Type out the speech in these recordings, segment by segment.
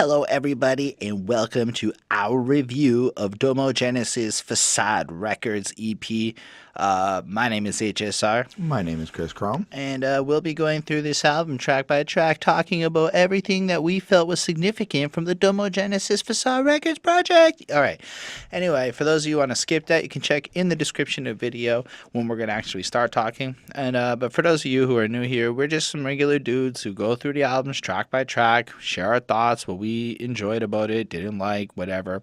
Hello, everybody, and welcome to our review of Domo Genesis Façade Records EP. My name is HSR. My name is Chris Chrome. And we'll be going through this album track by track, talking about everything that we felt was significant from the Domo Genesis Façade Records project. All right. Anyway, for those of you who want to skip that, you can check in the description of the video when we're going to actually start talking. And but for those of you who are new here, we're just some regular dudes who go through the albums track by track, share our thoughts, what we enjoyed about it, didn't like, whatever.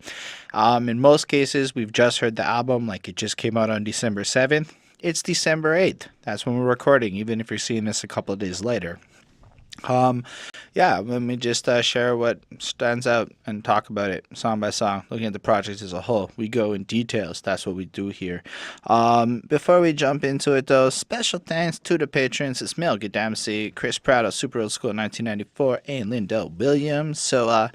In most cases, we've just heard the album, like it just came out on December 7th. It's December 8th. That's when we're recording, even if you're seeing this a couple of days later. Yeah, let me just share what stands out and talk about it song by song, looking at the project as a whole. We go in details. That's what we do here. Before we jump into it, though, special thanks to the patrons. It's Mel Gadamsi, Chris Prado, Super Old School 1994, and Lindell Williams. So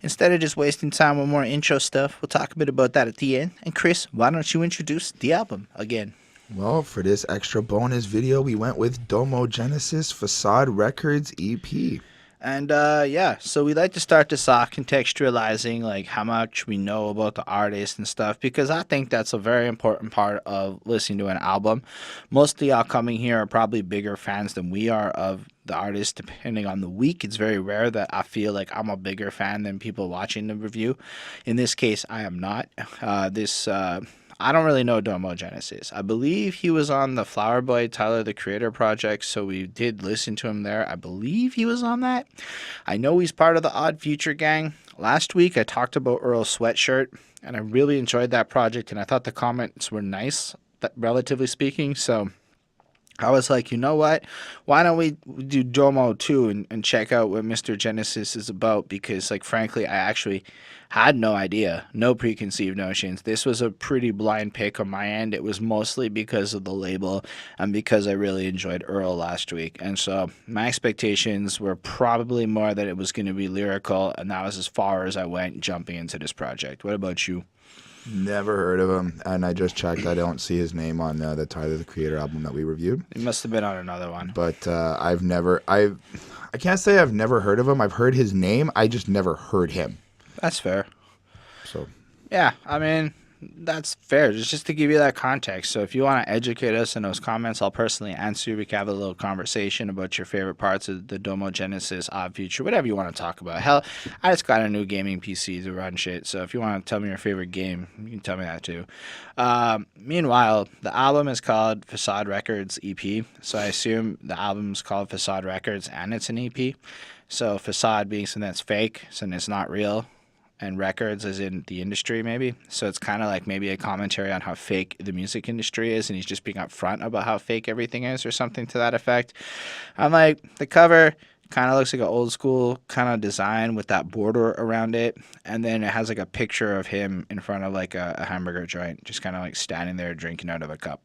instead of just wasting time with more intro stuff, we'll talk a bit about that at the end. And Chris, why don't you introduce the album again? Well, for this extra bonus video, we went with Domo Genesis Façade Records EP. And yeah, so we like to start this off contextualizing like how much we know about the artist and stuff, because I think that's a very important part of listening to an album. Most of y'all coming here are probably bigger fans than we are of the artist, depending on the week. It's very rare that I feel like I'm a bigger fan than people watching the review. In this case, I am not. I don't really know Domo Genesis. I believe he was on the Flower Boy Tyler the Creator project, so we did listen to him there. I believe he was on that. I know he's part of the Odd Future gang. Last week I talked about Earl's Sweatshirt, and I really enjoyed that project, and I thought the comments were nice, relatively speaking, so I was like, you know what? Why don't we do Domo too and check out what Mr. Genesis is about? Because, like, frankly, I actually had no idea, no preconceived notions. This was a pretty blind pick on my end. It was mostly because of the label and because I really enjoyed Earl last week. And so my expectations were probably more that it was going to be lyrical, and that was as far as I went jumping into this project. What about you? Never heard of him, and I just checked. I don't see his name on the Tyler the Creator album that we reviewed. He must have been on another one. But I can't say I've never heard of him. I've heard his name. I just never heard him. That's fair. So yeah, I mean, that's fair. Just to give you that context. So if you want to educate us in those comments, I'll personally answer. We can have a little conversation about your favorite parts of the Domo Genesis, Odd Future, whatever you want to talk about. Hell, I just got a new gaming PC to run shit. So if you want to tell me your favorite game, you can tell me that too. Meanwhile, the album is called Façade Records EP. So I assume the album's called Façade Records and it's an EP. So Façade being something that's fake, something that's not real, and records as in the industry maybe. So it's kind of like maybe a commentary on how fake the music industry is, and he's just being upfront about how fake everything is or something to that effect. I'm like, the cover kind of looks like an old school kind of design with that border around it, and then it has like a picture of him in front of like a hamburger joint, just kind of like standing there drinking out of a cup.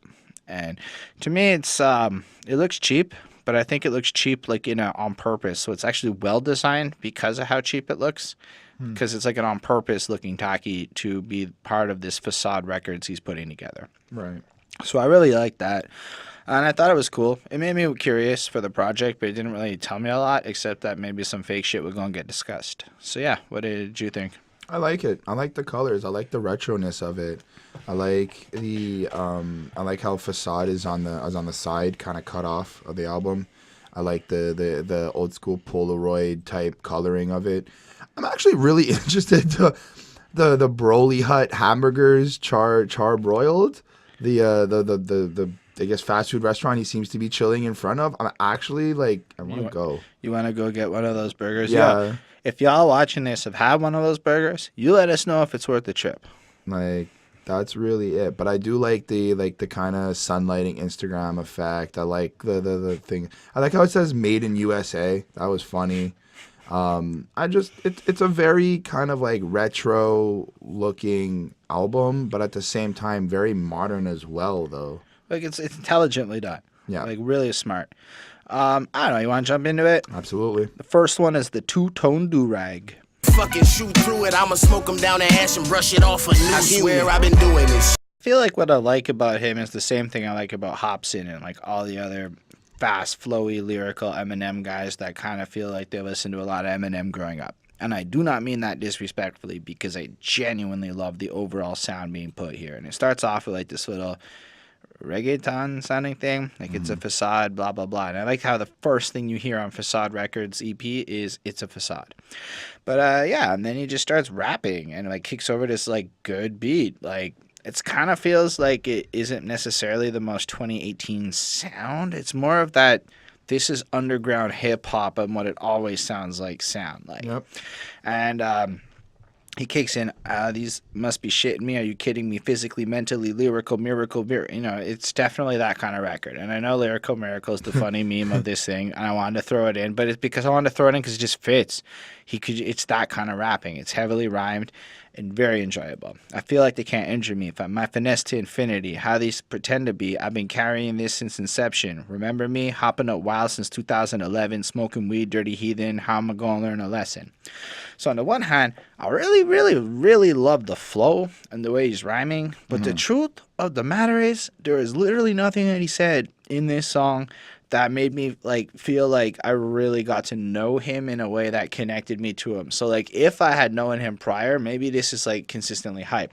And to me, it's it looks cheap, but I think it looks cheap like on purpose. So it's actually well designed because of how cheap it looks. Because it's like an on-purpose looking tacky to be part of this Façade Records he's putting together. right. So I really liked that. And I thought it was cool. It made me curious for the project, but it didn't really tell me a lot, except that maybe some fake shit was going to get discussed. So yeah, what did you think? I like it. I like the colors. I like the retroness of it. I like the I like how Façade is on the side, kind of cut off of the album. I like the old school Polaroid type coloring of it. I'm actually really interested to the Broly Hut hamburgers char broiled. The I guess fast food restaurant he seems to be chilling in front of. I'm actually like, I want to go. You want to go get one of those burgers? Yeah. If y'all watching this have had one of those burgers, you let us know if it's worth the trip. Like, that's really it. But I do like the kind of sunlighting Instagram effect. I like the thing. I like how it says "Made in USA." That was funny. It's a very kind of like retro looking album, but at the same time very modern as well, though. Like it's intelligently done. Yeah. Like really smart. I don't know. You want to jump into it? Absolutely. The first one is the Tone Durag. Fucking shoot through it, I'ma smoke him down the ash and brush it off a new. I swear I've been doing this. I feel like what I like about him is the same thing I like about Hobson and like all the other fast, flowy, lyrical Eminem guys that kind of feel like they listen to a lot of Eminem growing up. And I do not mean that disrespectfully, because I genuinely love the overall sound being put here. And it starts off with like this little reggaeton sounding thing, like it's a Facade, blah blah blah. And I like how the first thing you hear on Facade Records EP is "It's a Facade." But yeah, and then he just starts rapping and like kicks over this like good beat. Like it's kind of feels like it isn't necessarily the most 2018 sound. It's more of that this is underground hip hop and what it always sounds like. Yep. And he kicks in, these must be shitting me. Are you kidding me? Physically, mentally, lyrical, miracle, you know, it's definitely that kind of record. And I know Lyrical Miracle is the funny meme of this thing, and I wanted to throw it in, but it's because I wanted to throw it in because it just fits. It's that kind of rapping. It's heavily rhymed and very enjoyable. I feel like they can't injure me. If I'm my finesse to infinity, how these pretend to be. I've been carrying this since inception. Remember me? Hopping up wild since 2011, smoking weed, dirty heathen. How am I going to learn a lesson? So on the one hand, I really, really, really love the flow and the way he's rhyming. But the truth of the matter is, there is literally nothing that he said in this song that made me like feel like I really got to know him in a way that connected me to him. So like if I had known him prior, maybe this is like consistently hype.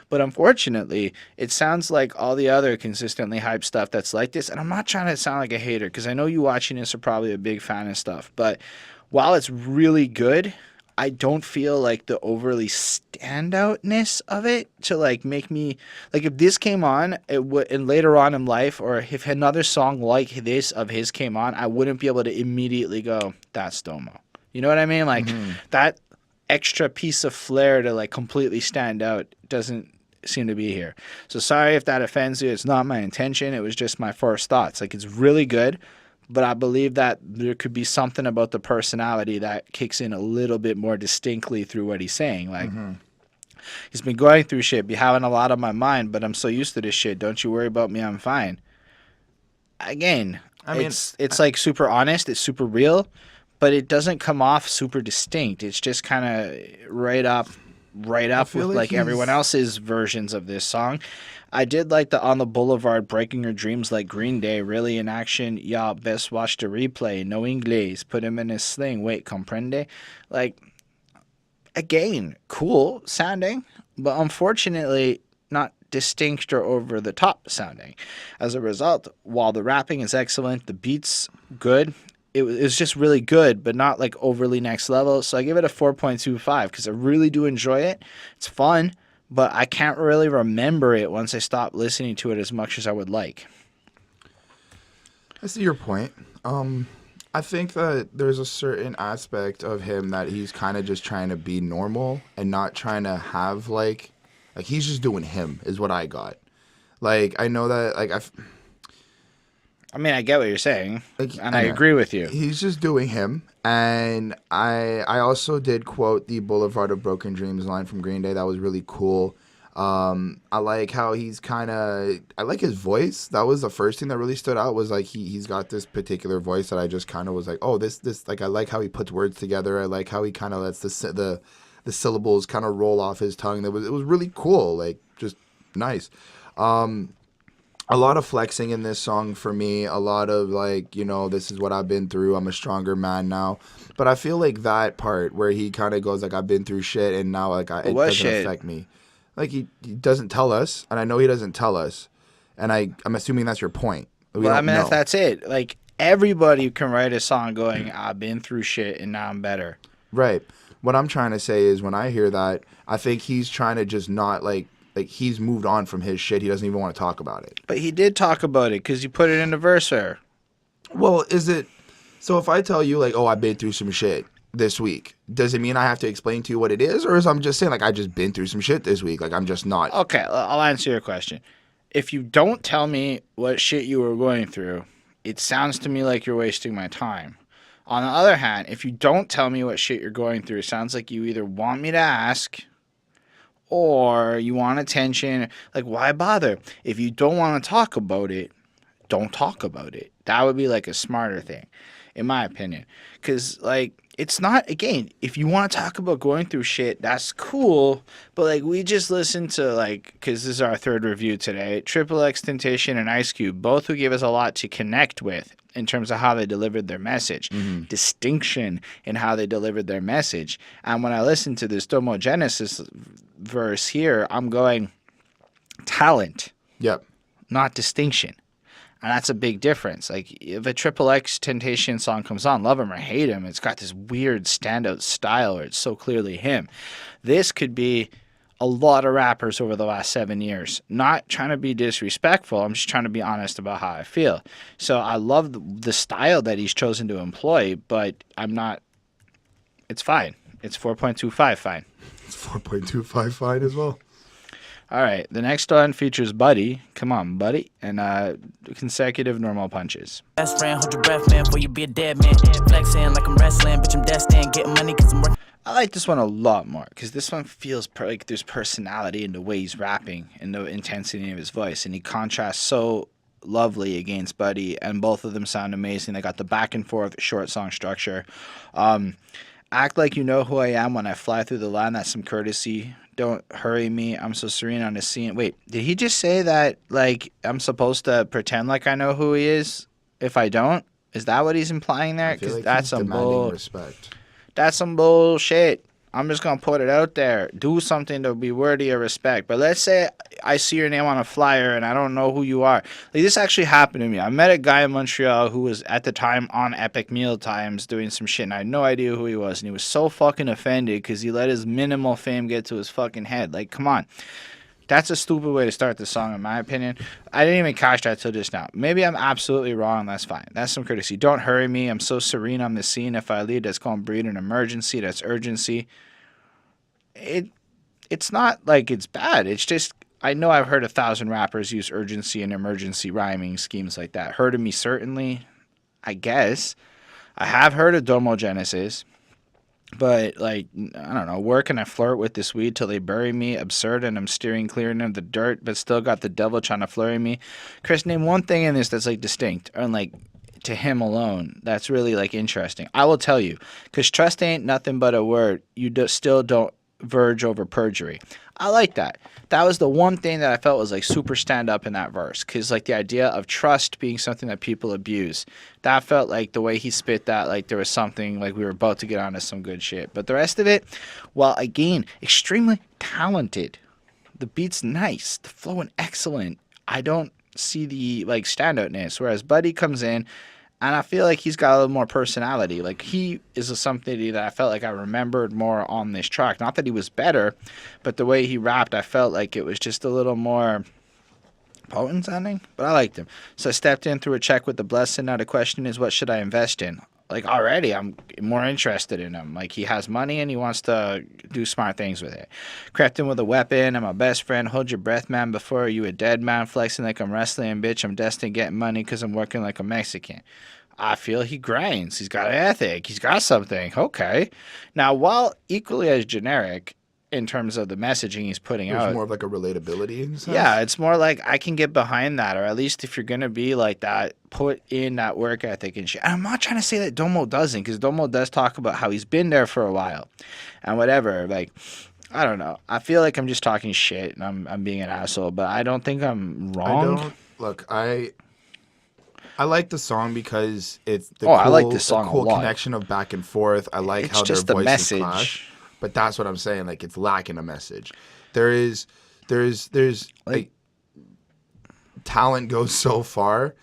But unfortunately, it sounds like all the other consistently hype stuff that's like this. And I'm not trying to sound like a hater, because I know you watching this are probably a big fan of stuff. But while it's really good, I don't feel like the overly standoutness of it to like make me like, if this came on, it would, and later on in life, or if another song like this of his came on, I wouldn't be able to immediately go, that's Domo. You know what I mean? Like that extra piece of flair to like completely stand out doesn't seem to be here. So sorry if that offends you. It's not my intention. It was just my first thoughts. Like it's really good. But I believe that there could be something about the personality that kicks in a little bit more distinctly through what he's saying. Like, he's been going through shit, be having a lot on my mind, but I'm so used to this shit. Don't you worry about me, I'm fine. Again, it's like super honest, it's super real, but it doesn't come off super distinct. It's just kind of right up with like everyone else's versions of this song. I did like the On the Boulevard, Breaking Your Dreams like Green Day, really in action. Y'all best watch the replay. No Inglés, put him in his sling. Wait, comprende? Like, again, cool sounding, but unfortunately not distinct or over the top sounding. As a result, while the rapping is excellent, the beat's good. It was just really good, but not like overly next level. So I give it a 4.25 because I really do enjoy it. It's fun, but I can't really remember it once I stop listening to it as much as I would like. I see your point. I think that there's a certain aspect of him that he's kind of just trying to be normal and not trying to have like he's just doing him is what I got. Like I know that like I mean, I get what you're saying, and I agree with you. He's just doing him, and I also did quote the Boulevard of Broken Dreams line from Green Day. That was really cool. I like how he's I like his voice. That was the first thing that really stood out, was like he's got this particular voice that I just kind of was like, oh, this like I like how he puts words together. I like how he kind of lets the syllables kind of roll off his tongue. It was really cool, like just nice. A lot of flexing in this song for me. A lot of like, you know, this is what I've been through. I'm a stronger man now. But I feel like that part where he kind of goes like, I've been through shit and now like it doesn't affect me. Like he doesn't tell us, and I know he doesn't tell us, and I'm assuming that's your point. Well, I mean, if that's it. Like everybody can write a song going, I've been through shit and now I'm better. Right. What I'm trying to say is when I hear that, I think he's trying to just not like he's moved on from his shit. He doesn't even want to talk about it. But he did talk about it because you put it in the verse there. Well, is it... So if I tell you, like, oh, I've been through some shit this week, does it mean I have to explain to you what it is? Or is I'm just saying, like, I just been through some shit this week? Like, I'm just not... Okay, I'll answer your question. If you don't tell me what shit you were going through, it sounds to me like you're wasting my time. On the other hand, if you don't tell me what shit you're going through, it sounds like you either want me to ask... or you want attention. Like, why bother? If you don't want to talk about it, don't talk about it. That would be like a smarter thing. in my opinion. Because, like, it's not, again, if you want to talk about going through shit, that's cool. But, like, we just listened to, like, because this is our third review today, Triple X Temptation and Ice Cube, both who gave us a lot to connect with in terms of how they delivered their message, distinction in how they delivered their message. And when I listen to this Domo Genesis verse here, I'm going talent, Yep. not distinction. And that's a big difference. Like, if a Triple X Temptation song comes on, love him or hate him, it's got this weird standout style where it's so clearly him. This could be a lot of rappers over the last 7 years. Not trying to be disrespectful. I'm just trying to be honest about how I feel. So I love the style that he's chosen to employ, but I'm not. It's fine. It's 4.25 fine. It's 4.25 fine as well. All right. The next one features Buddy. Come on, Buddy. And consecutive normal punches. Best friend, hold your breath, man, before you be a dead man. Flexing like I'm wrestling, bitch, I'm destined. Getting money cause I'm working. I like this one a lot more because this one feels like there's personality in the way he's rapping and the intensity of his voice, and he contrasts so lovely against Buddy, and both of them sound amazing. They got the back and forth short song structure. Act like you know who I am when I fly through the line. That's some courtesy. Don't hurry me. I'm so serene on the scene. Wait, did he just say that, like, I'm supposed to pretend like I know who he is if I don't? Is that what he's implying there? I feel Because like that's he's some demanding respect. That's some bullshit. I'm just going to put it out there. Do something to be worthy of respect. But let's say I see your name on a flyer and I don't know who you are. Like, this actually happened to me. I met a guy in Montreal who was at the time on Epic Meal Times doing some shit, and I had no idea who he was. And he was so fucking offended because he let his minimal fame get to his fucking head. Like, come on. That's a stupid way to start the song, in my opinion. I didn't even catch that till just now. Maybe I'm absolutely wrong. That's fine. That's some courtesy. Don't hurry me. I'm so serene on the scene. If I leave, that's going to breed an emergency. That's urgency. It's not like it's bad. It's just, I know I've heard 1,000 rappers use urgency and emergency rhyming schemes like that. Heard of me, certainly, I guess. I have heard of Domo Genesis. But, like, I don't know, where can I flirt with this weed till they bury me? Absurd, and I'm steering clear into the dirt, but still got the devil trying to flurry me. Chris, name one thing in this that's, like, distinct, and, like, to him alone, that's really, like, interesting. I will tell you, because trust ain't nothing but a word. You still don't verge over perjury. I like that. That was the one thing that I felt was, like, super stand up in that verse, because, like, the idea of trust being something that people abuse, that felt like the way he spit that, like, there was something, like, we were about to get onto some good shit. But the rest of it, well, again, extremely talented. The beat's nice, the flowing excellent. I don't see the, like, standoutness, whereas Buddy comes in and I feel like he's got a little more personality. Like, he is something that I felt like I remembered more on this track. Not that he was better, but the way he rapped, I felt like it was just a little more potent sounding. But I liked him. So I stepped in through a check with the blessing. Now the question is, what should I invest in? Like, already I'm more interested in him. Like, he has money and he wants to do smart things with it. Crept in with a weapon. I'm my best friend. Hold your breath, man, before you a dead man. Flexing like I'm wrestling, bitch. I'm destined to get money because I'm working like a Mexican. I feel he grinds. He's got an ethic. He's got something. Okay. Now, while equally as generic in terms of the messaging he's putting out. There's more of like a relatability in a sense. Yeah, it's more like I can get behind that, or at least if you're going to be like that, put in that work ethic and shit. And I'm not trying to say that Domo doesn't, because Domo does talk about how he's been there for a while and whatever. Like, I don't know. I feel like I'm just talking shit and I'm being an asshole, but I don't think I'm wrong. I like the song because it's the I like this song the cool a lot. connection of back and forth. I like It's how their just the voices message. clash. But that's what I'm saying. Like, it's lacking a message. There's like talent goes so far,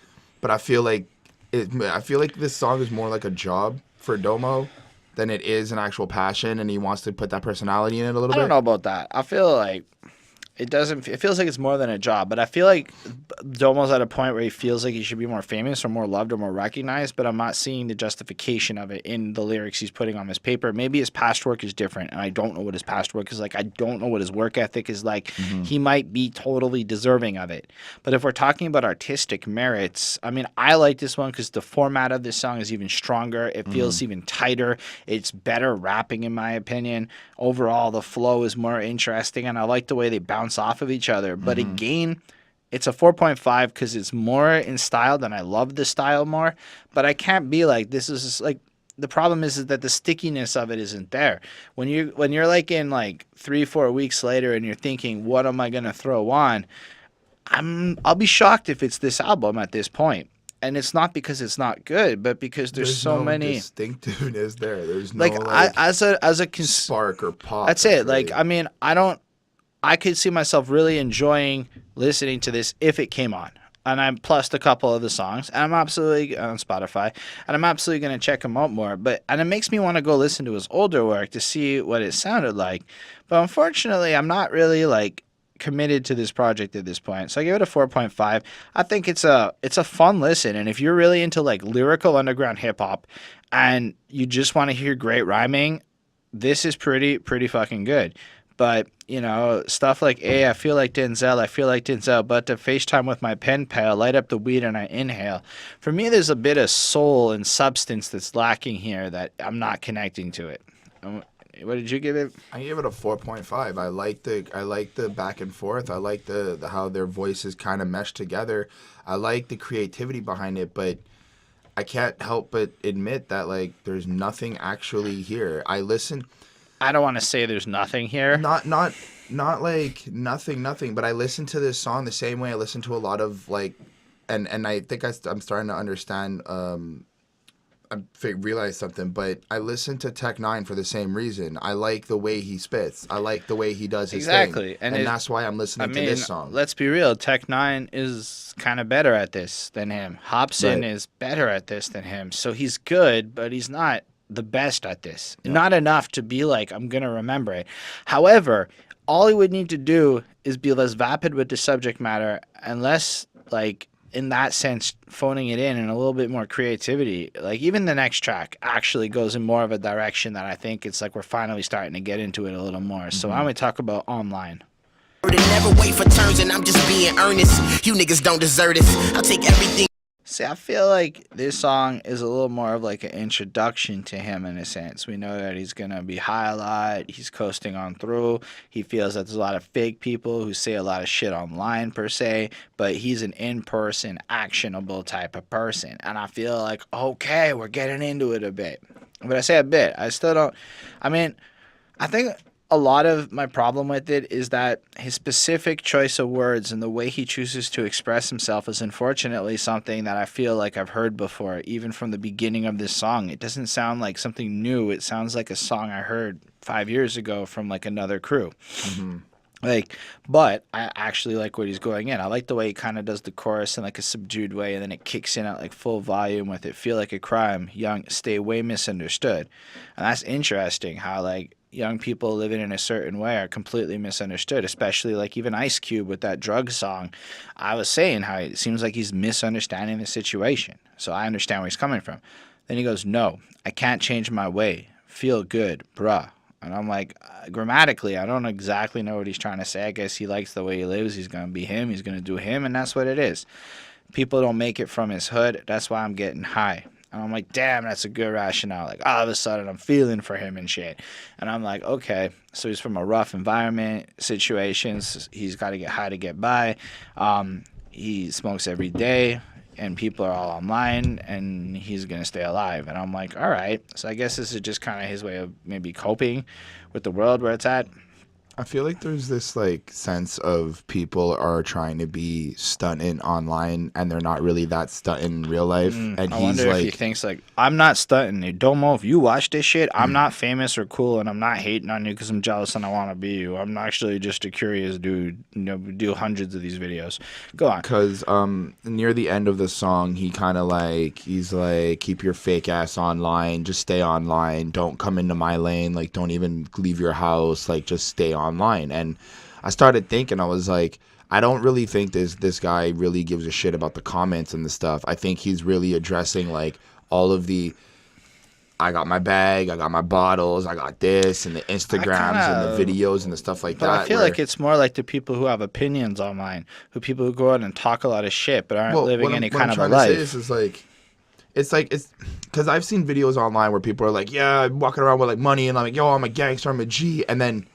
but I feel like this song is more like a job for Domo than it is an actual passion, and he wants to put that personality in it a little I bit. don't know about that. I feel like it feels like it's more than a job, but I feel like Domo's at a point where he feels like he should be more famous or more loved or more recognized, but I'm not seeing the justification of it in the lyrics he's putting on this paper. Maybe his past work is different, and I don't know what his past work is like. I don't know what his work ethic is like. He might be totally deserving of it. But if we're talking about artistic merits, I mean, I like this one because the format of this song is even stronger. It feels even tighter. It's better rapping, in my opinion. Overall, the flow is more interesting, and I like the way they bounce off of each other. But again, it's a 4.5 because it's more in style than I love the style more. But I can't be like, this is like, the problem is that the stickiness of it isn't there. When you're like in like 3-4 weeks later and you're thinking, what am I gonna throw on? I'll be shocked if it's this album at this point. And it's not because it's not good, but because there's so no many distinctiveness there. There's no like as a spark or pop. That's it. Like, I mean, I could see myself really enjoying listening to this if it came on. And I plussed a couple of the songs, and I'm absolutely on Spotify, and I'm absolutely going to check him out more. And it makes me want to go listen to his older work to see what it sounded like. But unfortunately, I'm not really like committed to this project at this point. So I give it a 4.5. I think it's a fun listen, and if you're really into like lyrical underground hip hop and you just want to hear great rhyming, this is pretty fucking good. But, you know, stuff like, hey, I feel like Denzel, but to FaceTime with my pen pal, light up the weed and I inhale. For me, there's a bit of soul and substance that's lacking here that I'm not connecting to it. What did you give it? I gave it a 4.5. I like the back and forth. I like the how their voices kind of mesh together. I like the creativity behind it, but I can't help but admit that like there's nothing actually here. I don't want to say there's nothing here. Not like nothing, but I listen to this song the same way I listen to a lot of like, and I think I'm starting to understand. I realized something, but I listen to Tech Nine for the same reason. I like the way he spits. I like the way he does his thing. And that's why I'm listening to this song. Let's be real. Tech Nine is kind of better at this than him. Hobson is better at this than him. So he's good, but he's not the best at this. Yeah. Not enough to be like, I'm going to remember it. However, all he would need to do is be less vapid with the subject matter and less, like, in that sense, phoning it in and a little bit more creativity. Like, even the next track actually goes in more of a direction that I think it's like we're finally starting to get into it a little more. So why don't we talk about Online? Never wait for turns and I'm just being earnest. You niggas don't deserve this. I'll take everything. See, I feel like this song is a little more of like an introduction to him in a sense. We know that he's going to be high a lot. He's coasting on through. He feels that there's a lot of fake people who say a lot of shit online per se, but he's an in-person, actionable type of person. And I feel like, okay, we're getting into it a bit. But I say a bit. I still don't. I mean, I think a lot of my problem with it is that his specific choice of words and the way he chooses to express himself is unfortunately something that I feel like I've heard before, even from the beginning of this song. It doesn't sound like something new. It sounds like a song I heard 5 years ago from like another crew. Mm-hmm. Like, but I actually like what he's going in. I like the way he kind of does the chorus in like a subdued way, and then it kicks in at like full volume with it. Feel like a crime, young, stay way misunderstood. And that's interesting how like young people living in a certain way are completely misunderstood, especially like even Ice Cube with that drug song. I was saying how it seems like he's misunderstanding the situation. So I understand where he's coming from. Then he goes, no, I can't change my way. Feel good, bruh. And I'm like, grammatically, I don't exactly know what he's trying to say. I guess he likes the way he lives. He's going to be him. He's going to do him. And that's what it is. People don't make it from his hood. That's why I'm getting high. And I'm like, damn, that's a good rationale. Like, all of a sudden, I'm feeling for him and shit. And I'm like, okay, so he's from a rough environment, situations. He's got to get high to get by. He smokes every day, and people are all online, and he's going to stay alive. And I'm like, all right. So I guess this is just kind of his way of maybe coping with the world where it's at. I feel like there's this like sense of people are trying to be stunting online and they're not really that stunting in real life. And I wonder if he thinks like, I'm not stunting. Domo, if you watch this shit, I'm not famous or cool, and I'm not hating on you because I'm jealous and I want to be you. I'm actually just a curious dude. You know, do hundreds of these videos. Go on. Because near the end of the song, he's like, keep your fake ass online. Just stay online. Don't come into my lane. Like, don't even leave your house. Like, just stay online. And I started thinking, I was like, I don't really think this guy really gives a shit about the comments and the stuff. I think he's really addressing like all of the, I got my bag, I got my bottles, I got this, and the Instagrams and the videos and the stuff like that. But I feel like it's more like the people who have opinions online, people who go out and talk a lot of shit but aren't living any kind of a life. It's because I've seen videos online where people are like, yeah, I'm walking around with like money, and I'm like, yo, I'm a gangster, I'm a G, and then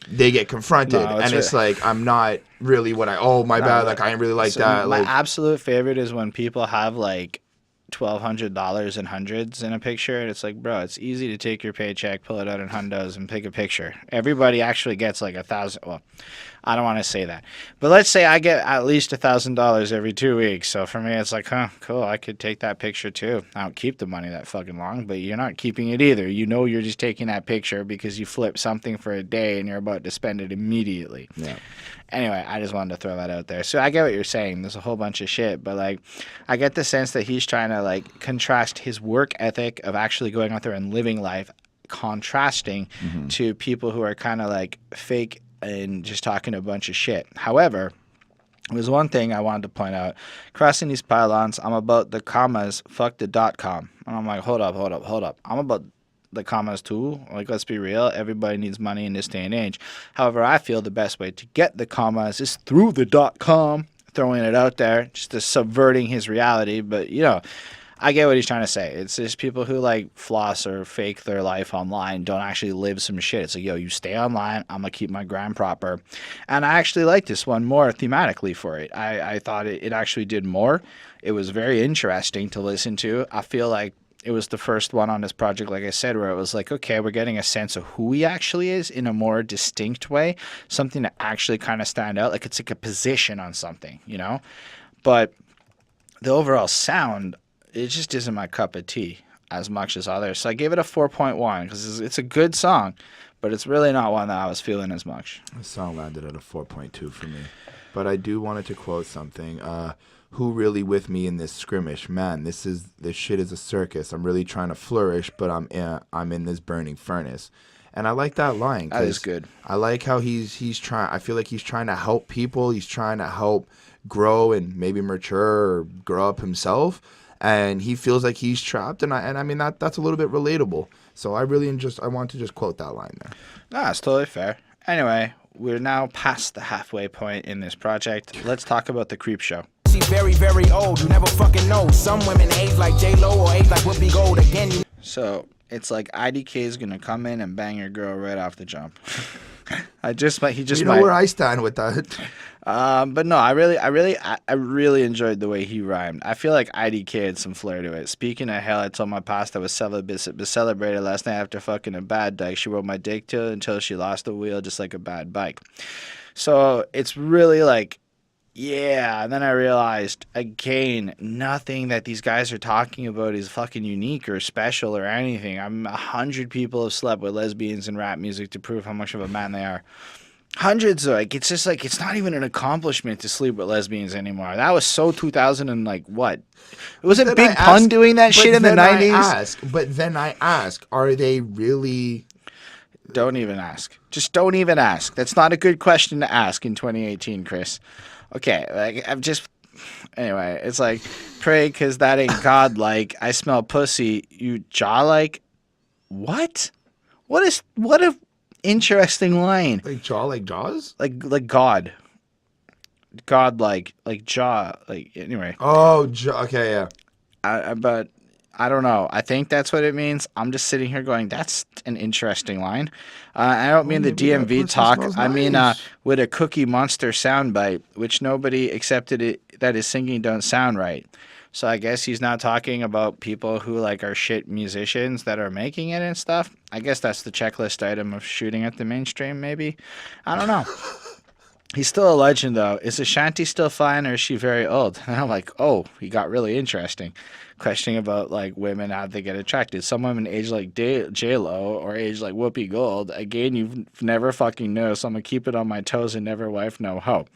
they get confronted, No, and it's like I'm not really what my bad, like I ain't really like so that. My Like absolute favorite is when people have like $1,200 in hundreds in a picture, and it's like, bro, it's easy to take your paycheck, pull it out in hundos, and take a picture. Everybody actually gets like 1,000. Well, I don't want to say that, but let's say I get at least $1,000 every 2 weeks. So for me, it's like, huh, cool. I could take that picture too. I don't keep the money that fucking long, but you're not keeping it either. You know, you're just taking that picture because you flip something for a day and you're about to spend it immediately. yeah. Anyway, I just wanted to throw that out there. So I get what you're saying. There's a whole bunch of shit, but like, I get the sense that he's trying to like contrast his work ethic of actually going out there and living life, contrasting to people who are kind of like fake and just talking a bunch of shit. However, there's one thing I wanted to point out. Crossing these pylons, I'm about the commas, fuck the .com. And I'm like, hold up. I'm about the commas too. Like, let's be real. Everybody needs money in this day and age. However, I feel the best way to get the commas is through the .com, throwing it out there, just to subverting his reality. But, you know, I get what he's trying to say. It's just people who like floss or fake their life online don't actually live some shit. It's like, yo, you stay online. I'm going to keep my grind proper. And I actually like this one more thematically for it. I thought it actually did more. It was very interesting to listen to. I feel like it was the first one on this project, like I said, where it was like, okay, we're getting a sense of who he actually is in a more distinct way, something to actually kind of stand out. Like it's like a position on something, you know? But the overall sound, it just isn't my cup of tea as much as others. So I gave it a 4.1 because it's a good song, but it's really not one that I was feeling as much. The song landed at a 4.2 for me. But I do wanted to quote something. Who really with me in this skirmish? Man, this shit is a circus. I'm really trying to flourish, but I'm in this burning furnace. And I like that line. That is good. I like how he's trying. I feel like he's trying to help people. He's trying to help grow and maybe mature or grow up himself. And he feels like he's trapped. And I mean that's a little bit relatable. So I want to just quote that line there. No, it's totally fair. Anyway, we're now past the halfway point in this project. Let's talk about the Creepshow. She very, very old, you never fucking know. Some women age like J-Lo or age like Whoopi Gold. Again, you So it's like IDK is gonna come in and bang your girl right off the jump. He just You know might. where I stand with that. But no, I really enjoyed the way he rhymed. I feel like IDK had some flair to it. Speaking of hell, I told my past I was celebrated last night after fucking a bad dyke. She rode my dick to until she lost the wheel, just like a bad bike. So it's really like, yeah. And then I realized again, nothing that these guys are talking about is fucking unique or special or anything. 100 people have slept with lesbians in rap music to prove how much of a man they are. Hundreds, like it's just like it's not even an accomplishment to sleep with lesbians anymore. That was so 2000 and like what? Wasn't Big Pun doing that shit in the 90s? But then I ask, are they really? Don't even ask. Just don't even ask. That's not a good question to ask in 2018, Chris. Okay, like anyway, it's like pray because that ain't godlike. I smell pussy. You jaw like what? What a interesting line. Like Jaws? Like God. God like jaw like anyway. Oh, okay, yeah. But I don't know. I think that's what it means. I'm just sitting here going, that's an interesting line. I don't mean the DMV talk. I mean with a Cookie Monster soundbite, which nobody accepted it that is singing don't sound right. So I guess he's not talking about people who like are shit musicians that are making it and stuff. I guess that's the checklist item of shooting at the mainstream, maybe. I don't know. He's still a legend, though. Is Ashanti still fine or is she very old? And I'm like, oh, he got really interesting. Questioning about, like, women, how they get attracted. Some women age like J-Lo or age like Whoopi Gold. Again, you've never fucking know, so I'm going to keep it on my toes and never wife, no hoe.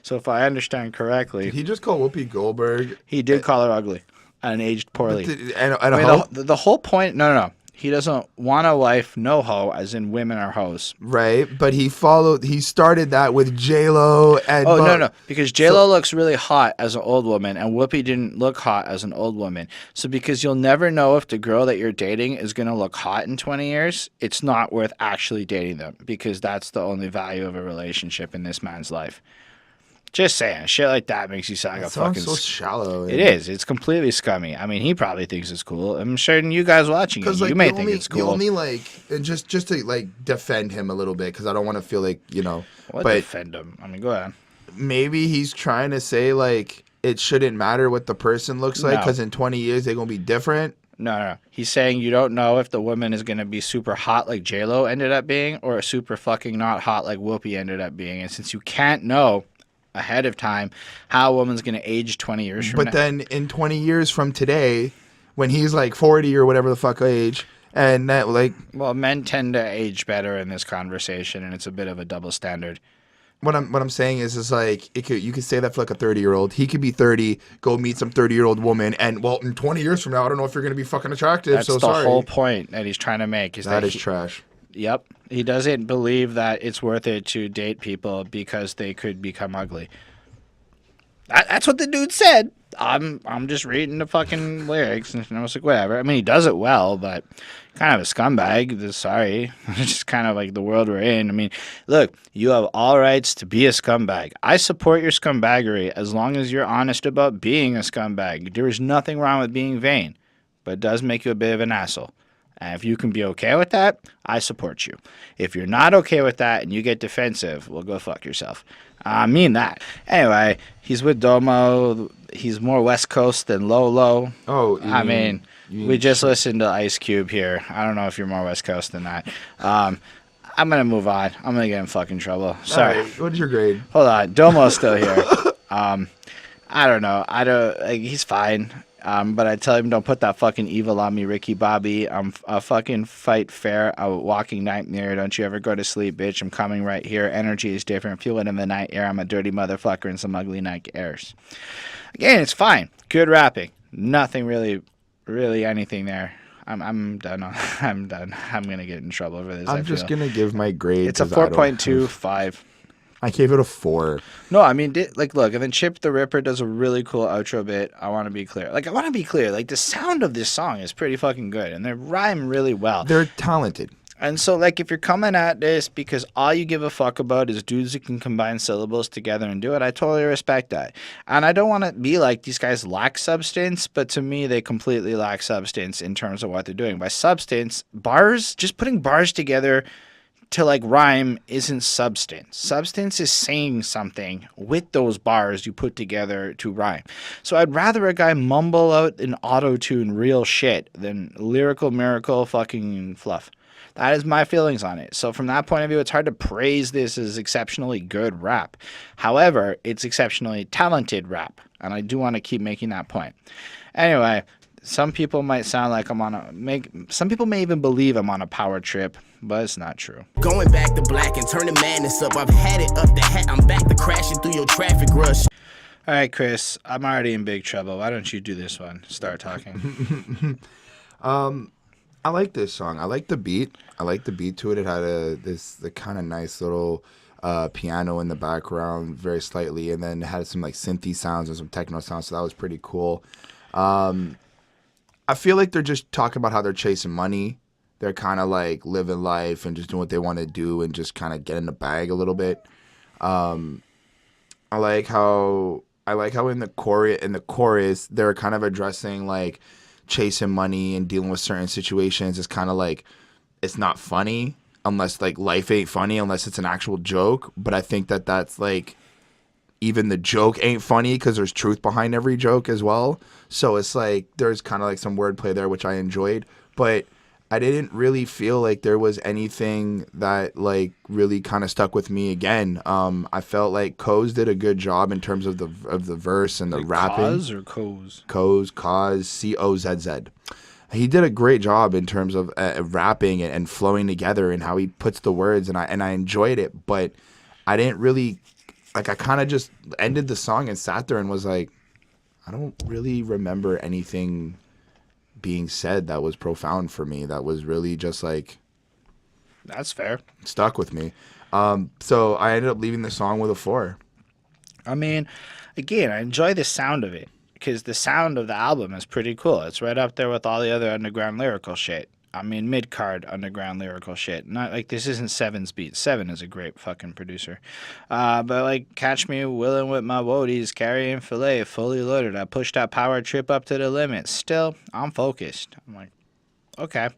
So if I understand correctly... Did he just call Whoopi Goldberg? He did call her ugly and aged poorly. The whole point... No. He doesn't want a wife, no hoe, as in women are hoes. Right, but he started that with J-Lo and... Oh, no, because J-Lo looks really hot as an old woman, and Whoopi didn't look hot as an old woman. So because you'll never know if the girl that you're dating is going to look hot in 20 years, it's not worth actually dating them, because that's the only value of a relationship in this man's life. Just saying, shit like that makes you sound like It a sounds fucking. so shallow. It is. It's completely scummy. I mean, he probably thinks it's cool. I'm sure you guys watching it, Because like you may think it's cool. the only like and just to like defend him a little bit because I don't want to feel like What but defend him? I mean, go ahead. maybe he's trying to say like it shouldn't matter what the person looks like No. because in 20 years they're gonna be different. No. He's saying you don't know if the woman is going to be super hot like J-Lo ended up being or super fucking not hot like Whoopi ended up being. And since you can't know ahead of time how a woman's going to age 20 years from now. But then in 20 years from today, when he's like 40 or whatever the fuck age, and that like Well, men tend to age better in this conversation, and it's a bit of a double standard. what I'm saying is like you could say that for like a 30-year-old. He could be 30, go meet some 30-year-old woman, and well, in 20 years from now, I don't know if you're gonna be fucking attractive. That's so the sorry. whole point that he's trying to make. That is trash. Yep. He doesn't believe that it's worth it to date people because they could become ugly. That's what the dude said. I'm just reading the fucking lyrics, and I was like, whatever. I mean, he does it well, but kind of a scumbag. Sorry. It's just kind of like the world we're in. I mean, look, you have all rights to be a scumbag. I support your scumbaggery as long as you're honest about being a scumbag. There is nothing wrong with being vain, but it does make you a bit of an asshole. And if you can be okay with that, I support you. If you're not okay with that and you get defensive, well, go fuck yourself. I mean that. Anyway, he's with Domo. He's more West Coast than Lolo. Oh, I mean, we just listened to Ice Cube here. I don't know if you're more West Coast than that. I'm going to move on. I'm going to get in fucking trouble. Sorry. Right, what's your grade? Hold on. Domo's still here. I don't know. He's fine. But I tell him, don't put that fucking evil on me, Ricky Bobby. I'm a fucking fight fair, a walking nightmare. Don't you ever go to sleep, bitch. I'm coming right here. Energy is different. Feel it in the night air. I'm a dirty motherfucker in some ugly night airs. Again, it's fine. Good rapping. Nothing really anything there. I'm done. I'm done. I'm going to get in trouble over this. I'm just going to give my grade. It's a 4.25. I gave it a 4. No, I mean, look, and then Chip the Ripper does a really cool outro bit. I want to be clear. Like, the sound of this song is pretty fucking good, and they rhyme really well. They're talented. And so, like, if you're coming at this because all you give a fuck about is dudes that can combine syllables together and do it, I totally respect that. And I don't want to be like these guys lack substance, but to me, they completely lack substance in terms of what they're doing. By substance, bars, just putting bars together to like rhyme isn't substance. Substance is saying something with those bars you put together to rhyme. So I'd rather a guy mumble out an auto-tune real shit than lyrical miracle fucking fluff. That is my feelings on it. So from that point of view, it's hard to praise this as exceptionally good rap. However, it's exceptionally talented rap, and I do want to keep making that point. Anyway, some people might sound like some people may even believe I'm on a power trip, but it's not true. Going back to black and turning madness up. I've had it up the hat. I'm back to crashing through your traffic rush. All right, Chris, I'm already in big trouble. Why don't you do this one? Start talking. I like this song. I like the beat. I like the beat to it. It had the kind of nice little piano in the background, very slightly, and then it had some like synthy sounds and some techno sounds. So that was pretty cool. I feel like they're just talking about how they're chasing money. They're kind of like living life and just doing what they want to do and just kind of get in the bag a little bit. I like how in the chorus they're kind of addressing like chasing money and dealing with certain situations. It's kind of like it's not funny unless like life ain't funny unless it's an actual joke. But I think that's like even the joke ain't funny because there's truth behind every joke as well. So it's like there's kind of like some wordplay there which I enjoyed, but I didn't really feel like there was anything that like really kind of stuck with me again. I felt like Cozz did a good job in terms of the verse and the like rapping. Cozz or Cozz? Cozz, C-O-Z-Z. He did a great job in terms of rapping and flowing together and how he puts the words, and I enjoyed it, but I didn't really like. I kind of just ended the song and sat there and was like, I don't really remember anything being said that was profound for me. That was really just like, that's fair. Stuck with me. So I ended up leaving the song with a 4. I mean, again, I enjoy the sound of it because the sound of the album is pretty cool. It's right up there with all the other underground lyrical shit. I mean, mid-card underground lyrical shit. Not like this isn't Seven's beat. Seven is a great fucking producer. But like, catch me willing with my woadies, carrying fillet, fully loaded. I pushed that power trip up to the limit. Still, I'm focused. I'm like, okay.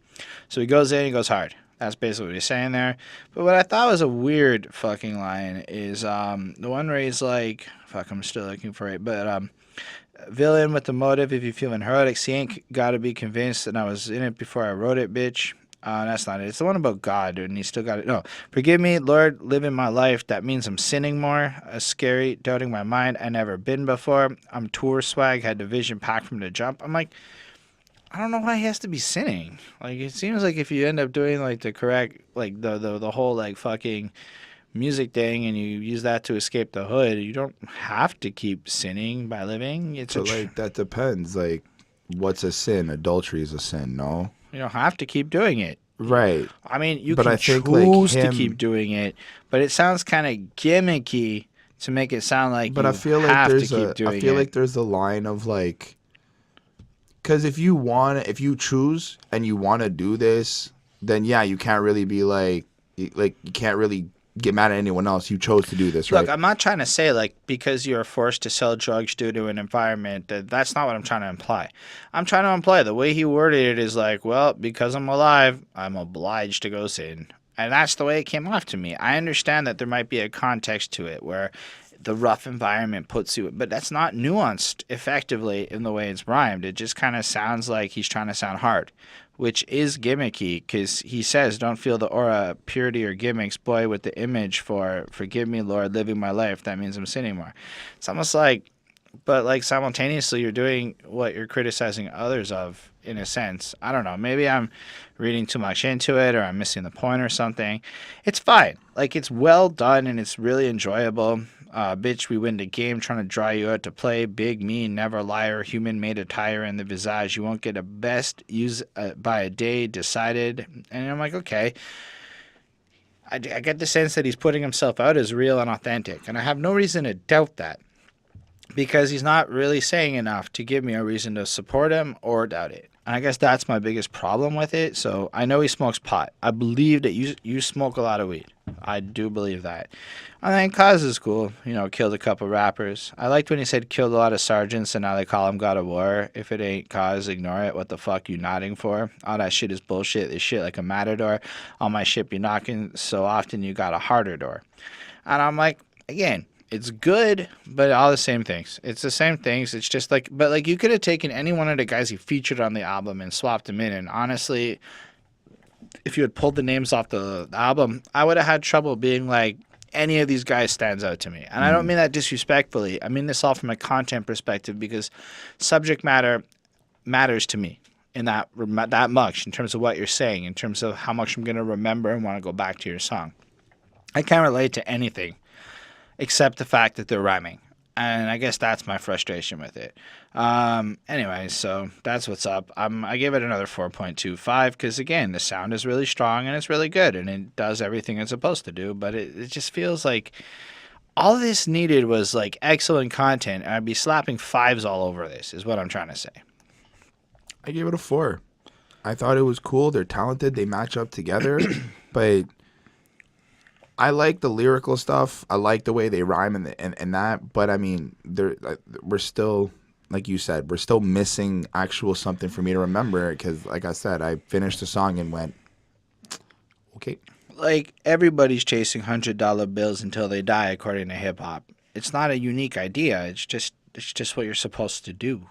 So he goes in, he goes hard. That's basically what he's saying there. But what I thought was a weird fucking line is the one where he's like, fuck, I'm still looking for it. But villain with the motive, if you're feeling heroic, he ain't gotta be convinced that I was in it before I wrote it, bitch. That's not it. It's the one about God, and he still got it. No, forgive me, Lord, living my life. That means I'm sinning more. Scary, doubting my mind. I never been before. I'm tour swag, had the vision packed from the jump. I'm like, I don't know why he has to be sinning. Like, it seems like if you end up doing like the correct, like the whole like fucking music thing, and you use that to escape the hood, you don't have to keep sinning by living. It's like that depends. Like, what's a sin? Adultery is a sin. No, you don't have to keep doing it. Right. I mean, you but can I think, choose like, to keep doing it, but it sounds kind of gimmicky to make it sound like. But you I feel have like there's to keep doing I feel it. like there's a line of like, because if you choose and you want to do this, then yeah, you can't really be like you can't really get mad at anyone else. You chose to do this, right? Look, I'm not trying to say like because you're forced to sell drugs due to an environment. That's not what I'm trying to imply. I'm trying to imply the way he worded it is like, well, because I'm alive, I'm obliged to go sin. And that's the way it came off to me. I understand that there might be a context to it where the rough environment puts you, but that's not nuanced effectively in the way it's rhymed. It just kind of sounds like he's trying to sound hard, which is gimmicky because he says, don't feel the aura, purity, or gimmicks, boy, with the image for forgive me, Lord, living my life. That means I'm sinning more. It's almost like, but like simultaneously you're doing what you're criticizing others of in a sense. I don't know. Maybe I'm reading too much into it or I'm missing the point or something. It's fine. Like, it's well done and it's really enjoyable. Bitch, we win the game trying to draw you out to play. Big, mean, never liar, human-made attire in the visage. You won't get a best use by a day decided. And I'm like, okay. I get the sense that he's putting himself out as real and authentic. And I have no reason to doubt that. Because he's not really saying enough to give me a reason to support him or doubt it. And I guess that's my biggest problem with it. So I know he smokes pot. I believe that you smoke a lot of weed. I do believe that. I think Cozz is cool. You know, killed a couple rappers. I liked when he said killed a lot of sergeants and now they call him God of War. If it ain't Cozz, ignore it. What the fuck you nodding for? All that shit is bullshit. This shit like a matador. On my ship you knocking so often you got a harder door. And I'm like, again, it's good, but all the same things. It's the same things. It's just like, but like you could have taken any one of the guys he featured on the album and swapped them in. And honestly, if you had pulled the names off the album, I would have had trouble being like, any of these guys stands out to me. And I don't mean that disrespectfully. I mean this all from a content perspective because subject matter matters to me in that much in terms of what you're saying, in terms of how much I'm going to remember and want to go back to your song. I can't relate to anything except the fact that they're rhyming. And I guess that's my frustration with it. Anyway, so that's what's up. I give it another 4.25 because, again, the sound is really strong and it's really good. And it does everything it's supposed to do. But it just feels like all this needed was, like, excellent content. And I'd be slapping fives all over this is what I'm trying to say. I gave it a 4. I thought it was cool. They're talented. They match up together. But I like the lyrical stuff. I like the way they rhyme and that. But I mean, we're still, like you said, we're still missing actual something for me to remember. Because, like I said, I finished the song and went, okay. Like, everybody's chasing $100 bills until they die, according to hip hop. It's not a unique idea. It's just what you're supposed to do.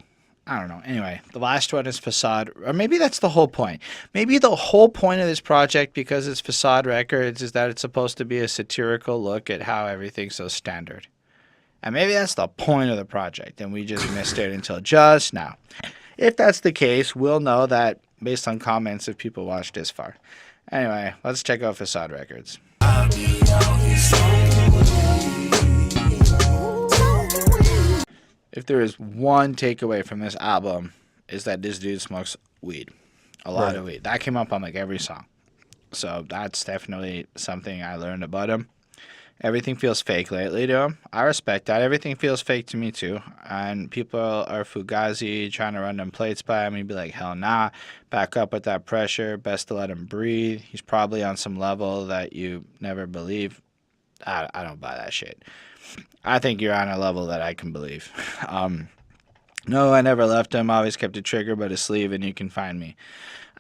I don't know. Anyway, the last one is Façade. Or maybe that's the whole point. Maybe the whole point of this project, because it's Façade Records, is that it's supposed to be a satirical look at how everything's so standard. And maybe that's the point of the project, and we just missed it until just now. If that's the case, we'll know that based on comments if people watched this far. Anyway, let's check out Façade Records. If there is one takeaway from this album, is that this dude smokes weed. A lot of weed. That came up on like every song. So that's definitely something I learned about him. Everything feels fake lately to him. I respect that. Everything feels fake to me too. And people are fugazi trying to run them plates by him. He'd be like, hell nah. Back up with that pressure. Best to let him breathe. He's probably on some level that you never believe. I don't buy that shit. I think you're on a level that I can believe. No, I never left him. Always kept a trigger but a sleeve, and you can find me.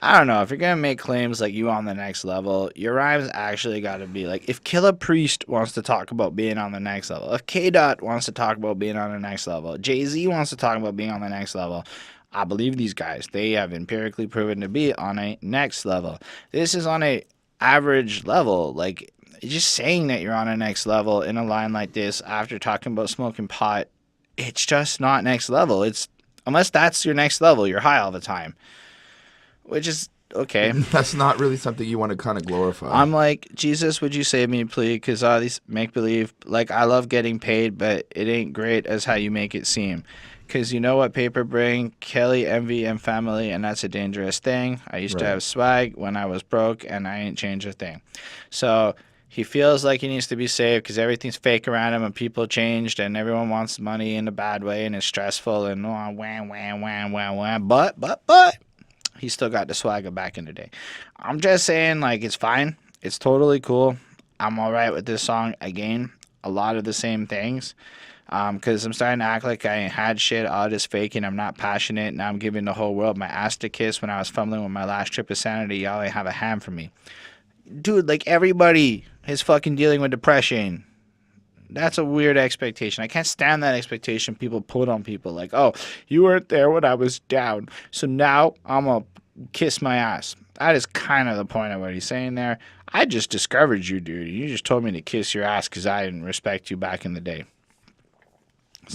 I don't know. If you're going to make claims like you on the next level, your rhymes actually got to be like, if Killa Priest wants to talk about being on the next level, if K-Dot wants to talk about being on the next level, Jay-Z wants to talk about being on the next level, I believe these guys. They have empirically proven to be on a next level. This is on a average level. Like, just saying that you're on a next level in a line like this after talking about smoking pot, it's just not next level. It's unless that's your next level, you're high all the time. Which is okay. That's not really something you want to kind of glorify. I'm like, Jesus, would you save me, please? Because all these make-believe, like, I love getting paid, but it ain't great as how you make it seem. Because you know what paper bring? Kelly, envy, and family, and that's a dangerous thing. I used to have swag when I was broke, and I ain't changed a thing. So he feels like he needs to be saved because everything's fake around him, and people changed, and everyone wants money in a bad way, and it's stressful, and wham. But he still got the swagger back in the day. I'm just saying, like, it's fine. It's totally cool. I'm all right with this song. Again, a lot of the same things. Because I'm starting to act like I ain't had shit, all this faking, I'm not passionate, now I'm giving the whole world my ass to kiss when I was fumbling with my last trip of sanity, y'all ain't have a hand for me. Dude, like, everybody is fucking dealing with depression. That's a weird expectation. I can't stand that expectation people put on people. Like, oh, you weren't there when I was down, so now I'm going to kiss my ass. That is kind of the point of what he's saying there. I just discovered you, dude. You just told me to kiss your ass because I didn't respect you back in the day.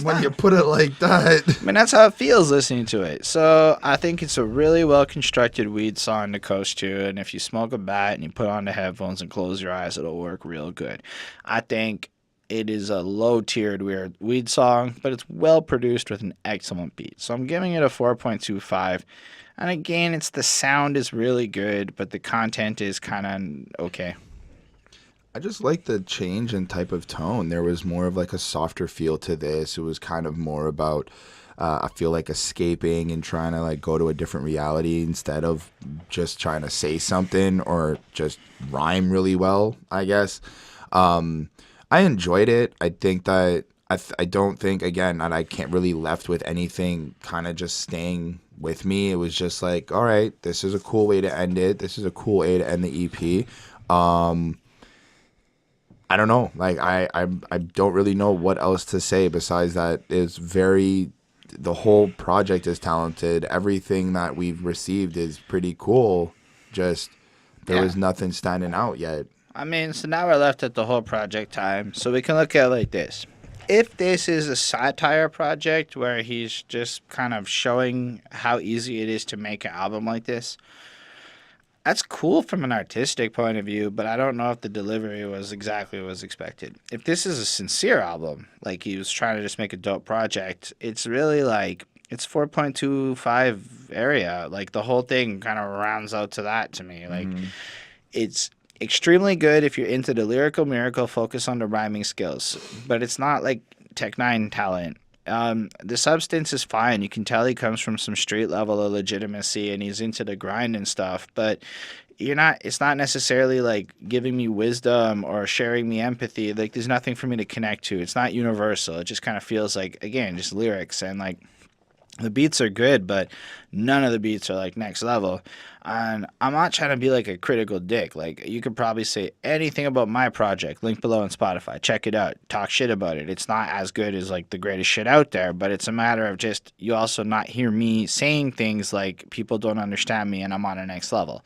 When you put it like that. I mean, that's how it feels listening to it. So I think it's a really well-constructed weed song to coast to, and if you smoke a bat and you put on the headphones and close your eyes, it'll work real good. I think it is a low-tiered weed song, but it's well-produced with an excellent beat. So I'm giving it a 4.25. And again, the sound is really good, but the content is kind of okay. I just like the change in type of tone. There was more of like a softer feel to this. It was kind of more about, I feel like, escaping and trying to like go to a different reality instead of just trying to say something or just rhyme really well, I guess. I enjoyed it. I think that I don't think, again, that I can't really left with anything kind of just staying with me. It was just like, all right, this is a cool way to end it. This is a cool way to end the EP. I don't know. Like, I don't really know what else to say besides that. The whole project is talented. Everything that we've received is pretty cool. Just there was nothing standing out yet. I mean, so now we're left at the whole project time. So we can look at it like this. If this is a satire project where he's just kind of showing how easy it is to make an album like this, that's cool from an artistic point of view, but I don't know if the delivery was exactly what was expected. If this is a sincere album, like he was trying to just make a dope project, it's really like, it's 4.25 area. Like, the whole thing kind of rounds out to that to me. Like, it's extremely good if you're into the lyrical miracle, focus on the rhyming skills, but it's not like Tech Nine talent. The substance is fine. You can tell he comes from some street level of legitimacy and he's into the grind and stuff, but it's not necessarily like giving me wisdom or sharing me empathy. Like, there's nothing for me to connect to. It's not universal. It just kind of feels like, again, just lyrics, and like, the beats are good, but none of the beats are like next level. And I'm not trying to be like a critical dick. Like, you could probably say anything about my project, link below on Spotify, check it out, talk shit about it. It's not as good as like the greatest shit out there, but it's a matter of just, you also not hear me saying things like people don't understand me and I'm on a next level.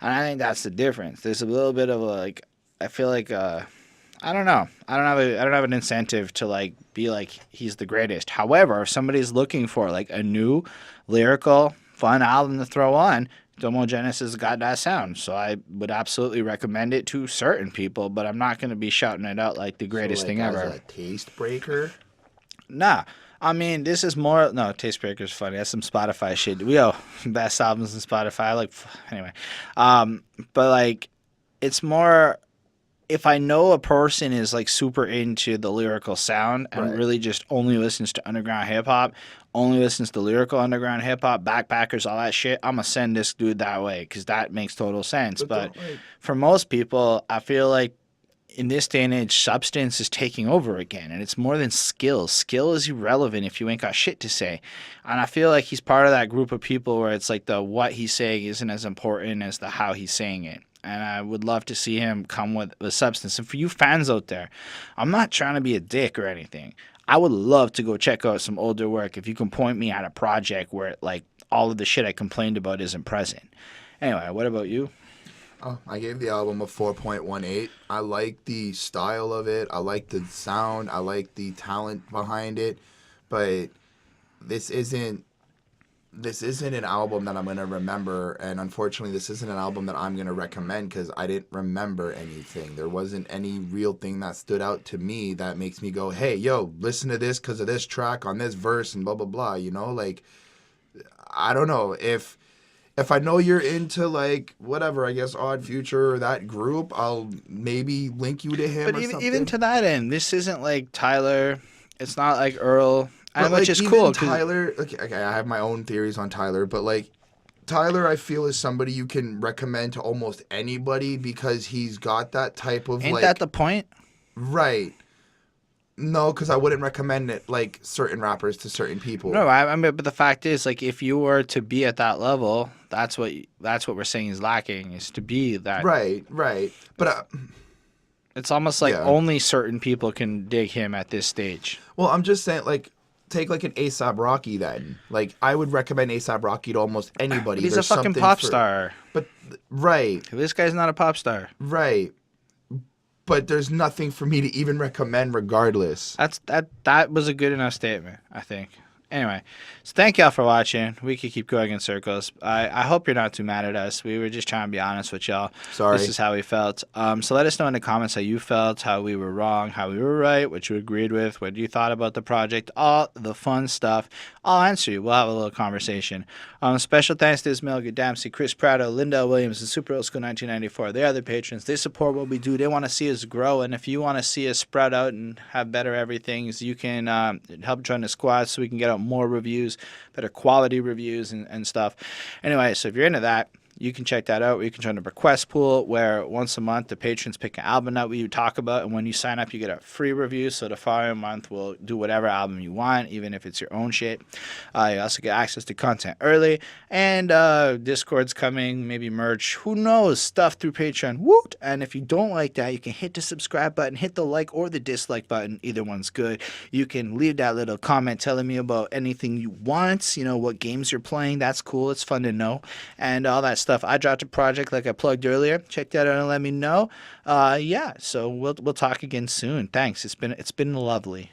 And I think that's the difference. There's a little bit of a, like, I feel like, I don't know. I don't have an incentive to like be like he's the greatest. However, if somebody's looking for like a new lyrical fun album to throw on, Domo Genesis got that sound. So I would absolutely recommend it to certain people, but I'm not going to be shouting it out like the greatest thing ever. As a taste breaker? Nah. I mean, this is more... No, Taste Breaker's funny. That's some Spotify shit. We owe best albums in Spotify. Like, anyway. But like, it's more... if I know a person is like super into the lyrical sound and Right. really just only listens to underground hip hop, only listens to lyrical underground hip hop, backpackers, all that shit, I'm gonna send this dude that way because that makes total sense. But for most people, I feel like in this day and age, substance is taking over again, and it's more than skill. Skill is irrelevant if you ain't got shit to say. And I feel like he's part of that group of people where it's like the what he's saying isn't as important as the how he's saying it. And I would love to see him come with substance. And for you fans out there, I'm not trying to be a dick or anything. I would love to go check out some older work if you can point me at a project where like all of the shit I complained about isn't present. Anyway, what about you? Oh, I gave the album a 4.18. I like the style of it. I like the sound. I like the talent behind it. But this isn't an album that I'm going to remember. And unfortunately, this isn't an album that I'm going to recommend because I didn't remember anything. There wasn't any real thing that stood out to me that makes me go, hey, yo, listen to this because of this track on this verse and blah, blah, blah. You know, like, I don't know if I know you're into like whatever, I guess Odd Future or that group, I'll maybe link you to him. But or even, something. even to that end, this isn't like Tyler. It's not like Earl, But, which is even cool. 'Cause Tyler, okay, I have my own theories on Tyler, but like Tyler, I feel is somebody you can recommend to almost anybody because he's got that type of ain't like that the point? right. No, because I wouldn't recommend it like certain rappers to certain people. No, I mean, but the fact is, like, if you were to be at that level, that's what we're saying is lacking, is to be that. Right. But It's almost like Yeah. only certain people can dig him at this stage. well, I'm just saying, like, take like an A$AP Rocky then. Like, I would recommend A$AP Rocky to almost anybody. But he's There's a fucking something pop for- star. But right. This guy's not a pop star. Right. But there's nothing for me to even recommend regardless. That was a good enough statement, I think. Anyway, so thank y'all for watching. We could keep going in circles. I hope you're not too mad at us. We were just trying to be honest with y'all. Sorry. This is how we felt. So let us know in the comments how you felt, how we were wrong, how we were right, what you agreed with, what you thought about the project, all the fun stuff. I'll answer you. We'll have a little conversation. Special thanks to Ismail Gadamsi, Chris Prado, Linda Williams, and Super Old School 1994. They are the patrons. They support what we do. They want to see us grow. And if you want to see us spread out and have better everythings, you can help join the squad so we can get out more reviews, better quality reviews and stuff. Anyway, so if you're into that, you can check that out. Or you can join the request pool where once a month the patrons pick an album that we talk about, and when you sign up you get a free review. So the following month we'll do whatever album you want, even if it's your own shit. You also get access to content early, and Discord's coming, maybe merch, who knows, stuff through Patreon. Woot! And if you don't like that, you can hit the subscribe button, hit the like or the dislike button. Either one's good. You can leave that little comment telling me about anything you want, what games you're playing. That's cool. It's fun to know, and all that stuff. I dropped a project like I plugged earlier. Check that out and let me know. So we'll talk again soon. Thanks. It's been lovely.